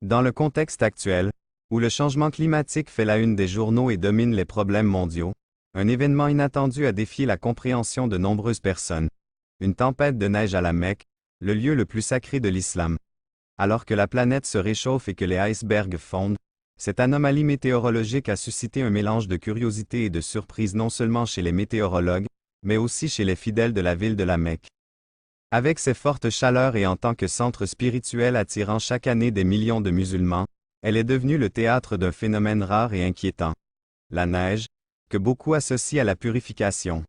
Dans le contexte actuel, où le changement climatique fait la une des journaux et domine les problèmes mondiaux, un événement inattendu a défié la compréhension de nombreuses personnes. Une tempête de neige à la Mecque, le lieu le plus sacré de l'islam. Alors que la planète se réchauffe et que les icebergs fondent, cette anomalie météorologique a suscité un mélange de curiosité et de surprise non seulement chez les météorologues, mais aussi chez les fidèles de la ville de la Mecque. Avec ses fortes chaleurs et en tant que centre spirituel attirant chaque année des millions de musulmans, elle est devenue le théâtre d'un phénomène rare et inquiétant. La neige, que beaucoup associent à la purification.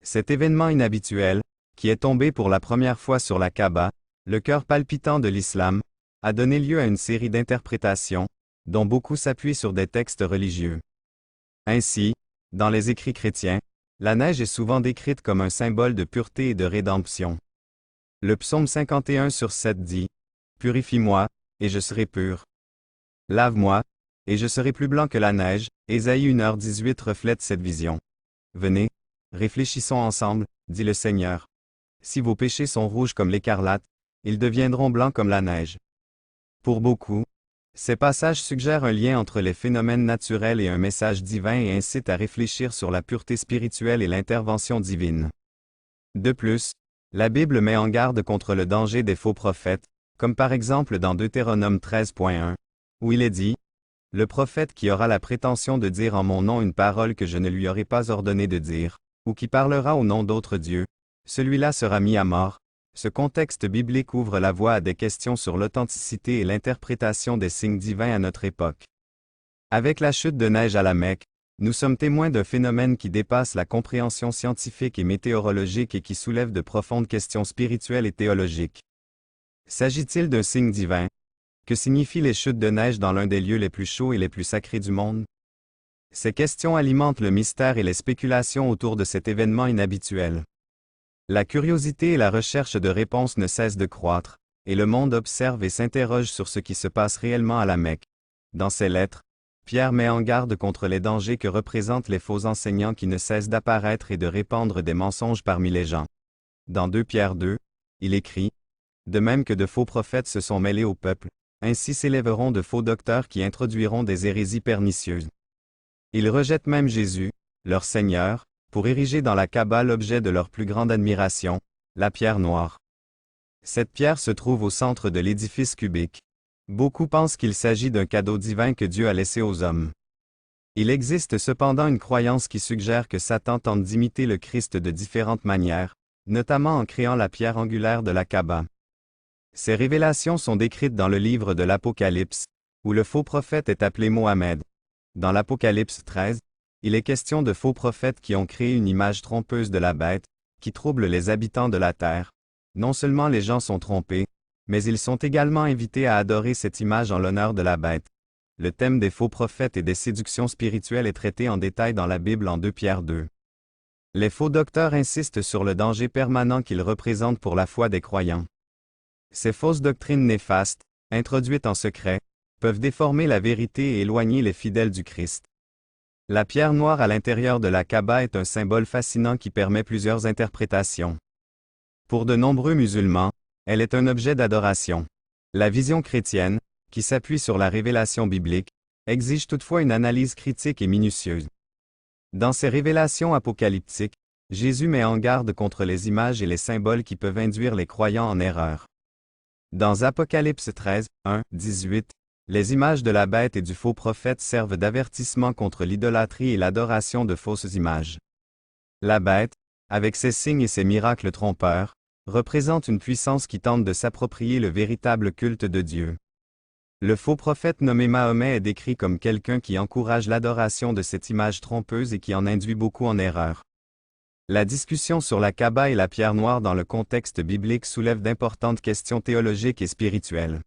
Cet événement inhabituel, qui est tombé pour la première fois sur la Kaaba, le cœur palpitant de l'islam, a donné lieu à une série d'interprétations, dont beaucoup s'appuient sur des textes religieux. Ainsi, dans les écrits chrétiens, la neige est souvent décrite comme un symbole de pureté et de rédemption. Le psaume 51/7 dit « Purifie-moi, et je serai pur. Lave-moi, et je serai plus blanc que la neige ». Ésaïe 1h18 reflète cette vision. Venez, réfléchissons ensemble, dit le Seigneur. Si vos péchés sont rouges comme l'écarlate, ils deviendront blancs comme la neige. Pour beaucoup, ces passages suggèrent un lien entre les phénomènes naturels et un message divin et incitent à réfléchir sur la pureté spirituelle et l'intervention divine. De plus, la Bible met en garde contre le danger des faux prophètes, comme par exemple dans Deutéronome 13.1, où il est dit « Le prophète qui aura la prétention de dire en mon nom une parole que je ne lui aurai pas ordonné de dire, ou qui parlera au nom d'autres dieux, celui-là sera mis à mort ». Ce contexte biblique ouvre la voie à des questions sur l'authenticité et l'interprétation des signes divins à notre époque. Avec la chute de neige à la Mecque, nous sommes témoins d'un phénomène qui dépasse la compréhension scientifique et météorologique et qui soulève de profondes questions spirituelles et théologiques. S'agit-il d'un signe divin? Que signifient les chutes de neige dans l'un des lieux les plus chauds et les plus sacrés du monde? Ces questions alimentent le mystère et les spéculations autour de cet événement inhabituel. La curiosité et la recherche de réponses ne cessent de croître, et le monde observe et s'interroge sur ce qui se passe réellement à la Mecque. Dans ses lettres, Pierre met en garde contre les dangers que représentent les faux enseignants qui ne cessent d'apparaître et de répandre des mensonges parmi les gens. Dans 2 Pierre 2, il écrit « De même que de faux prophètes se sont mêlés au peuple, ainsi s'élèveront de faux docteurs qui introduiront des hérésies pernicieuses. Ils rejettent même Jésus, leur Seigneur, pour ériger dans la Kaaba l'objet de leur plus grande admiration, la pierre noire. Cette pierre se trouve au centre de l'édifice cubique. Beaucoup pensent qu'il s'agit d'un cadeau divin que Dieu a laissé aux hommes. Il existe cependant une croyance qui suggère que Satan tente d'imiter le Christ de différentes manières, notamment en créant la pierre angulaire de la Kaaba. Ces révélations sont décrites dans le livre de l'Apocalypse, où le faux prophète est appelé Mohammed. Dans l'Apocalypse 13, il est question de faux prophètes qui ont créé une image trompeuse de la bête, qui trouble les habitants de la terre. Non seulement les gens sont trompés, mais ils sont également invités à adorer cette image en l'honneur de la bête. Le thème des faux prophètes et des séductions spirituelles est traité en détail dans la Bible en 2 Pierre 2. Les faux docteurs insistent sur le danger permanent qu'ils représentent pour la foi des croyants. Ces fausses doctrines néfastes, introduites en secret, peuvent déformer la vérité et éloigner les fidèles du Christ. La pierre noire à l'intérieur de la Kaaba est un symbole fascinant qui permet plusieurs interprétations. Pour de nombreux musulmans, elle est un objet d'adoration. La vision chrétienne, qui s'appuie sur la révélation biblique, exige toutefois une analyse critique et minutieuse. Dans ses révélations apocalyptiques, Jésus met en garde contre les images et les symboles qui peuvent induire les croyants en erreur. Dans Apocalypse 13, 1, 18, les images de la bête et du faux prophète servent d'avertissement contre l'idolâtrie et l'adoration de fausses images. La bête, avec ses signes et ses miracles trompeurs, représente une puissance qui tente de s'approprier le véritable culte de Dieu. Le faux prophète nommé Mahomet est décrit comme quelqu'un qui encourage l'adoration de cette image trompeuse et qui en induit beaucoup en erreur. La discussion sur la Kaaba et la pierre noire dans le contexte biblique soulève d'importantes questions théologiques et spirituelles.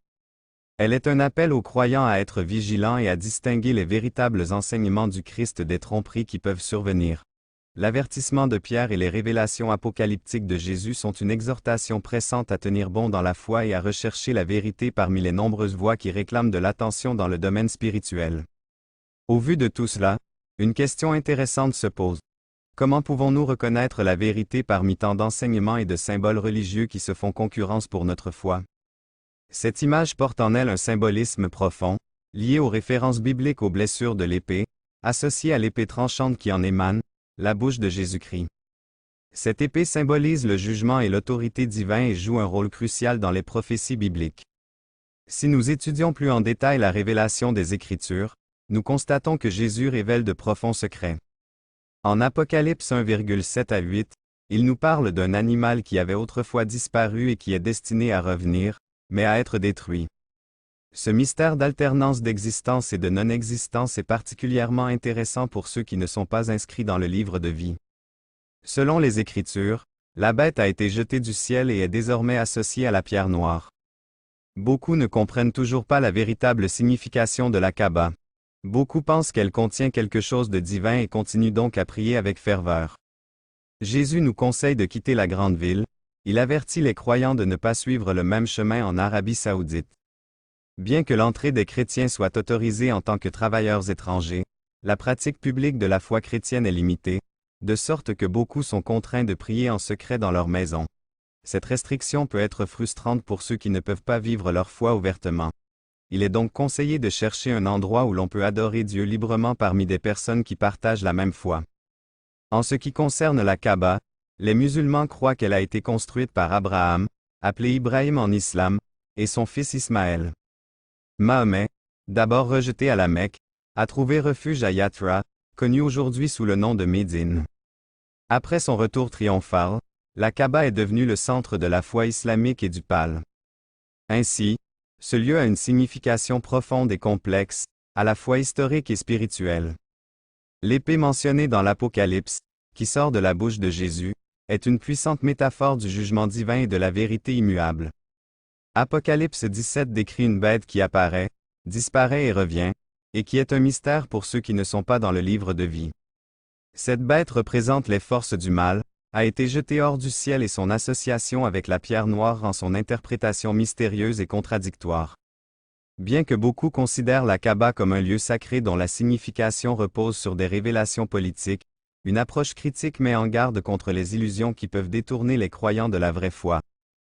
Elle est un appel aux croyants à être vigilants et à distinguer les véritables enseignements du Christ des tromperies qui peuvent survenir. L'avertissement de Pierre et les révélations apocalyptiques de Jésus sont une exhortation pressante à tenir bon dans la foi et à rechercher la vérité parmi les nombreuses voix qui réclament de l'attention dans le domaine spirituel. Au vu de tout cela, une question intéressante se pose. Comment pouvons-nous reconnaître la vérité parmi tant d'enseignements et de symboles religieux qui se font concurrence pour notre foi? Cette image porte en elle un symbolisme profond, lié aux références bibliques aux blessures de l'épée, associées à l'épée tranchante qui en émane, la bouche de Jésus-Christ. Cette épée symbolise le jugement et l'autorité divine et joue un rôle crucial dans les prophéties bibliques. Si nous étudions plus en détail la révélation des Écritures, nous constatons que Jésus révèle de profonds secrets. En Apocalypse 1,7 à 8, il nous parle d'un animal qui avait autrefois disparu et qui est destiné à revenir, mais à être détruit. Ce mystère d'alternance d'existence et de non-existence est particulièrement intéressant pour ceux qui ne sont pas inscrits dans le livre de vie. Selon les Écritures, la bête a été jetée du ciel et est désormais associée à la pierre noire. Beaucoup ne comprennent toujours pas la véritable signification de la Kaaba. Beaucoup pensent qu'elle contient quelque chose de divin et continuent donc à prier avec ferveur. Jésus nous conseille de quitter la grande ville. Il avertit les croyants de ne pas suivre le même chemin en Arabie Saoudite. Bien que l'entrée des chrétiens soit autorisée en tant que travailleurs étrangers, la pratique publique de la foi chrétienne est limitée, de sorte que beaucoup sont contraints de prier en secret dans leur maison. Cette restriction peut être frustrante pour ceux qui ne peuvent pas vivre leur foi ouvertement. Il est donc conseillé de chercher un endroit où l'on peut adorer Dieu librement parmi des personnes qui partagent la même foi. En ce qui concerne la Kaaba, les musulmans croient qu'elle a été construite par Abraham, appelé Ibrahim en islam, et son fils Ismaël. Mahomet, d'abord rejeté à la Mecque, a trouvé refuge à Yatra, connu aujourd'hui sous le nom de Médine. Après son retour triomphal, la Kaaba est devenue le centre de la foi islamique et du Pâle. Ainsi, ce lieu a une signification profonde et complexe, à la fois historique et spirituelle. L'épée mentionnée dans l'Apocalypse, qui sort de la bouche de Jésus, est une puissante métaphore du jugement divin et de la vérité immuable. Apocalypse 17 décrit une bête qui apparaît, disparaît et revient, et qui est un mystère pour ceux qui ne sont pas dans le livre de vie. Cette bête représente les forces du mal, a été jetée hors du ciel et son association avec la pierre noire rend son interprétation mystérieuse et contradictoire. Bien que beaucoup considèrent la Kaaba comme un lieu sacré dont la signification repose sur des révélations politiques, une approche critique met en garde contre les illusions qui peuvent détourner les croyants de la vraie foi.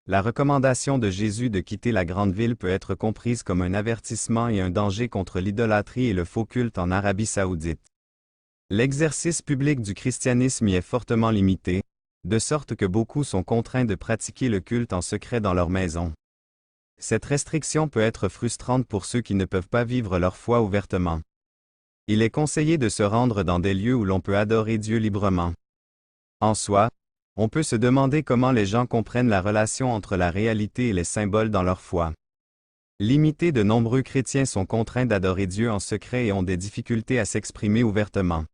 La recommandation de Jésus de quitter la grande ville peut être comprise comme un avertissement et un danger contre l'idolâtrie et le faux culte en Arabie Saoudite. L'exercice public du christianisme y est fortement limité, de sorte que beaucoup sont contraints de pratiquer le culte en secret dans leur maison. Cette restriction peut être frustrante pour ceux qui ne peuvent pas vivre leur foi ouvertement. Il est conseillé de se rendre dans des lieux où l'on peut adorer Dieu librement. En soi, on peut se demander comment les gens comprennent la relation entre la réalité et les symboles dans leur foi. Limités, de nombreux chrétiens sont contraints d'adorer Dieu en secret et ont des difficultés à s'exprimer ouvertement.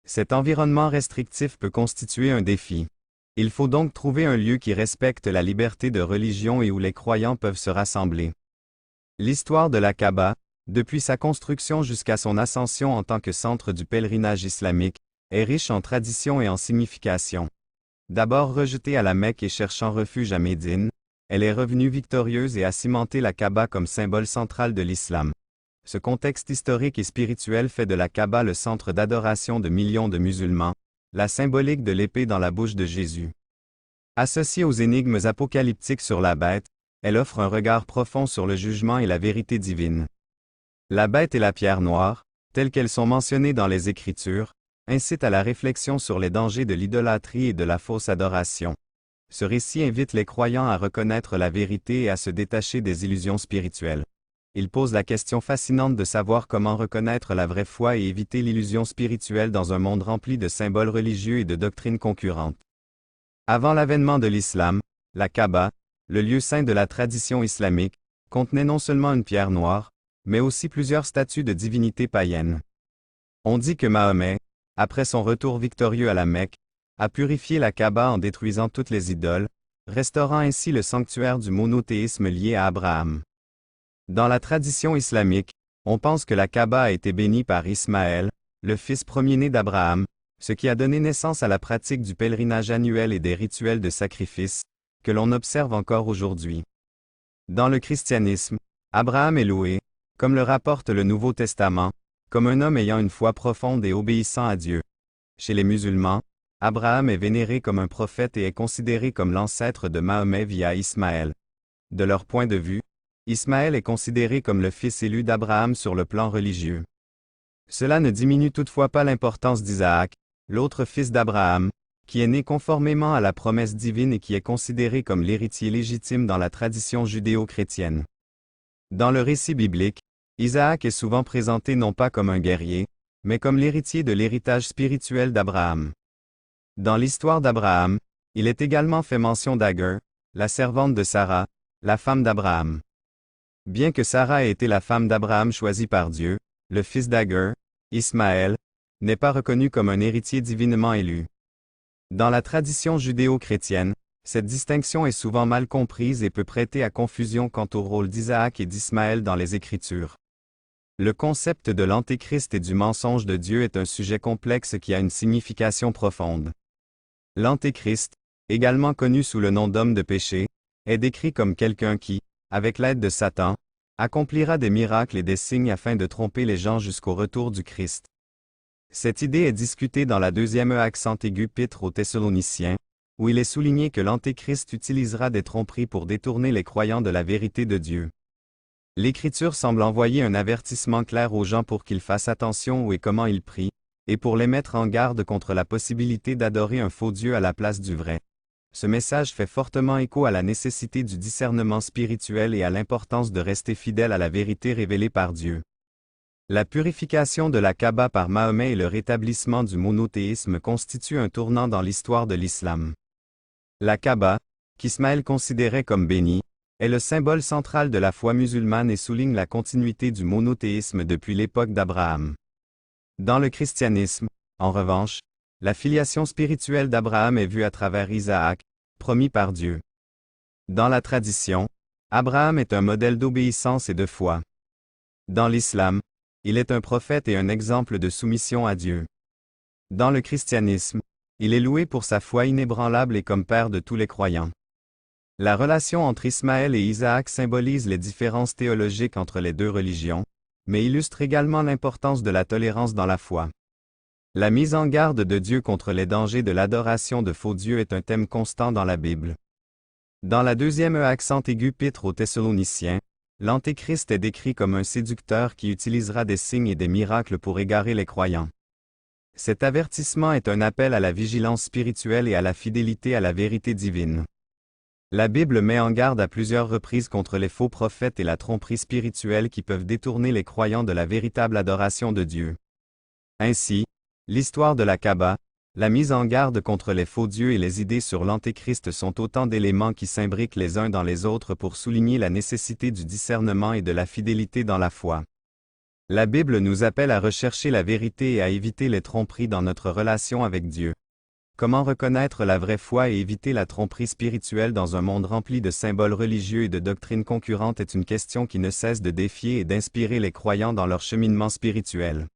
Cet environnement restrictif peut constituer un défi. Il faut donc trouver un lieu qui respecte la liberté de religion et où les croyants peuvent se rassembler. L'histoire de la Kaaba, depuis sa construction jusqu'à son ascension en tant que centre du pèlerinage islamique, est riche en traditions et en significations. D'abord rejetée à la Mecque et cherchant refuge à Médine, elle est revenue victorieuse et a cimenté la Kaaba comme symbole central de l'islam. Ce contexte historique et spirituel fait de la Kaaba le centre d'adoration de millions de musulmans, la symbolique de l'épée dans la bouche de Jésus. Associée aux énigmes apocalyptiques sur la bête, elle offre un regard profond sur le jugement et la vérité divine. La bête et la pierre noire, telles qu'elles sont mentionnées dans les Écritures, incitent à la réflexion sur les dangers de l'idolâtrie et de la fausse adoration. Ce récit invite les croyants à reconnaître la vérité et à se détacher des illusions spirituelles. Il pose la question fascinante de savoir comment reconnaître la vraie foi et éviter l'illusion spirituelle dans un monde rempli de symboles religieux et de doctrines concurrentes. Avant l'avènement de l'islam, la Kaaba, le lieu saint de la tradition islamique, contenait non seulement une pierre noire, mais aussi plusieurs statues de divinités païennes. On dit que Mahomet, après son retour victorieux à la Mecque, a purifié la Kaaba en détruisant toutes les idoles, restaurant ainsi le sanctuaire du monothéisme lié à Abraham. Dans la tradition islamique, on pense que la Kaaba a été bénie par Ismaël, le fils premier-né d'Abraham, ce qui a donné naissance à la pratique du pèlerinage annuel et des rituels de sacrifice, que l'on observe encore aujourd'hui. Dans le christianisme, Abraham est loué, comme le rapporte le Nouveau Testament, comme un homme ayant une foi profonde et obéissant à Dieu. Chez les musulmans, Abraham est vénéré comme un prophète et est considéré comme l'ancêtre de Mahomet via Ismaël. De leur point de vue, Ismaël est considéré comme le fils élu d'Abraham sur le plan religieux. Cela ne diminue toutefois pas l'importance d'Isaac, l'autre fils d'Abraham, qui est né conformément à la promesse divine et qui est considéré comme l'héritier légitime dans la tradition judéo-chrétienne. Dans le récit biblique, Isaac est souvent présenté non pas comme un guerrier, mais comme l'héritier de l'héritage spirituel d'Abraham. Dans l'histoire d'Abraham, il est également fait mention d'Agar, la servante de Sarah, la femme d'Abraham. Bien que Sarah ait été la femme d'Abraham choisie par Dieu, le fils d'Agar, Ismaël, n'est pas reconnu comme un héritier divinement élu. Dans la tradition judéo-chrétienne, cette distinction est souvent mal comprise et peut prêter à confusion quant au rôle d'Isaac et d'Ismaël dans les Écritures. Le concept de l'Antéchrist et du mensonge de Dieu est un sujet complexe qui a une signification profonde. L'Antéchrist, également connu sous le nom d'homme de péché, est décrit comme quelqu'un qui, avec l'aide de Satan, accomplira des miracles et des signes afin de tromper les gens jusqu'au retour du Christ. Cette idée est discutée dans la deuxième accent aigu épître aux Thessaloniciens, où il est souligné que l'Antéchrist utilisera des tromperies pour détourner les croyants de la vérité de Dieu. L'Écriture semble envoyer un avertissement clair aux gens pour qu'ils fassent attention où et comment ils prient, et pour les mettre en garde contre la possibilité d'adorer un faux Dieu à la place du vrai. Ce message fait fortement écho à la nécessité du discernement spirituel et à l'importance de rester fidèle à la vérité révélée par Dieu. La purification de la Kaaba par Mahomet et le rétablissement du monothéisme constituent un tournant dans l'histoire de l'islam. La Kaaba, qu'Ismaël considérait comme bénie, est le symbole central de la foi musulmane et souligne la continuité du monothéisme depuis l'époque d'Abraham. Dans le christianisme, en revanche, la filiation spirituelle d'Abraham est vue à travers Isaac, promis par Dieu. Dans la tradition, Abraham est un modèle d'obéissance et de foi. Dans l'islam, il est un prophète et un exemple de soumission à Dieu. Dans le christianisme, il est loué pour sa foi inébranlable et comme père de tous les croyants. La relation entre Ismaël et Isaac symbolise les différences théologiques entre les deux religions, mais illustre également l'importance de la tolérance dans la foi. La mise en garde de Dieu contre les dangers de l'adoration de faux dieux est un thème constant dans la Bible. Dans la deuxième accent aigu épître aux Thessaloniciens, l'Antéchrist est décrit comme un séducteur qui utilisera des signes et des miracles pour égarer les croyants. Cet avertissement est un appel à la vigilance spirituelle et à la fidélité à la vérité divine. La Bible met en garde à plusieurs reprises contre les faux prophètes et la tromperie spirituelle qui peuvent détourner les croyants de la véritable adoration de Dieu. Ainsi, l'histoire de la Kaaba, la mise en garde contre les faux dieux et les idées sur l'Antéchrist sont autant d'éléments qui s'imbriquent les uns dans les autres pour souligner la nécessité du discernement et de la fidélité dans la foi. La Bible nous appelle à rechercher la vérité et à éviter les tromperies dans notre relation avec Dieu. Comment reconnaître la vraie foi et éviter la tromperie spirituelle dans un monde rempli de symboles religieux et de doctrines concurrentes est une question qui ne cesse de défier et d'inspirer les croyants dans leur cheminement spirituel.